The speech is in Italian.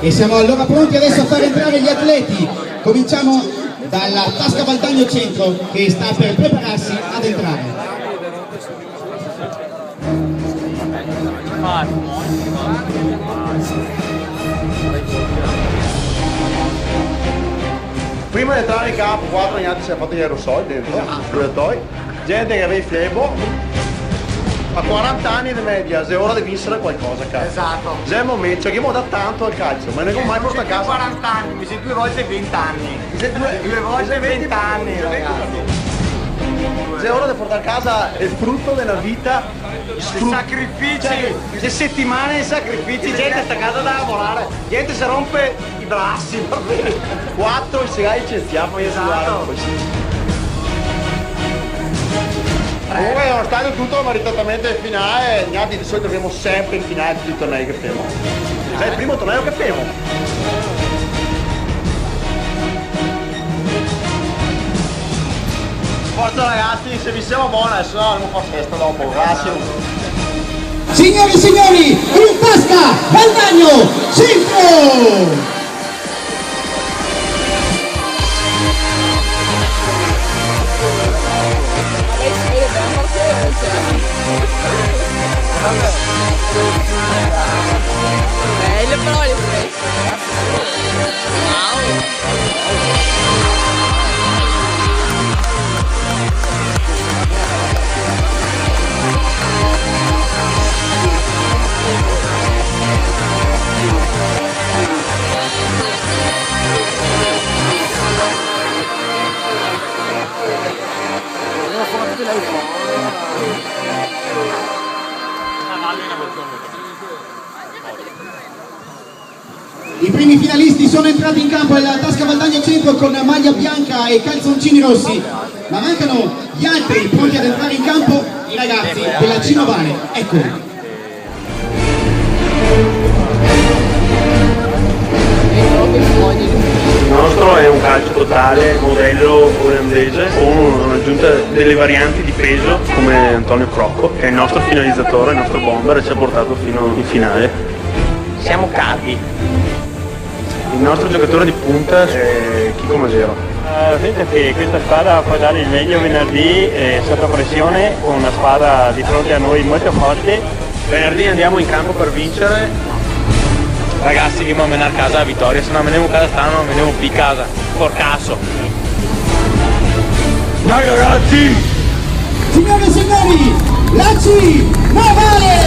E siamo allora pronti adesso a far entrare gli atleti. Cominciamo dalla Tasca Valdagno Centro che sta per prepararsi ad entrare. Prima di entrare in campo, 4 anni si è fatto gli aerosol dentro, spogliatoi, gente che aveva il flebo, a 40 anni di media, è ora di vincere qualcosa, cazzo. Esatto. Già è il momento, cioè che mo da tanto al calcio, ma non ho mai portato a casa. 40 anni, mi sei 2 volte 20 anni. Due volte 20 anni, ragazzi. Già è ora di portare a casa il frutto della vita. Sacrifici, le settimane di sacrifici, gente sta a casa da lavorare, gente si rompe i bracci, va bene. 4 si licenziamo e Esatto. Comunque è uno stadio tutto meritatamente in finale, Gnati di solito abbiamo sempre in finale tutti i tornei che abbiamo. È il primo torneo che abbiamo. Forza ragazzi, se vi siamo buoni, se no non fa festa dopo, grazie. Signori e signori, in Tasca Valdagno Centro! Bello però le I primi finalisti sono entrati in campo nella Tasca Valdagno Centro con maglia bianca e calzoncini rossi, ma mancano gli altri pronti ad entrare in campo, i ragazzi della Cinovale. Eccoli. Il nostro è un calcio totale, modello olandese, con un'aggiunta delle varianti di peso come Antonio Crocco, che è il nostro finalizzatore, il nostro bomber e ci ha portato fino in finale. Siamo carichi. Il nostro giocatore di punta è Chico Masero. Sento che questa squadra può dare il meglio venerdì sotto pressione, con una squadra di fronte a noi molto forte. Venerdì andiamo in campo per vincere. Ragazzi, dobbiamo andare a casa la vittoria, se non veniamo a casa strano non veniamo più a casa. Porcasso. Dai ragazzi! Signore e signori, la Cinovale!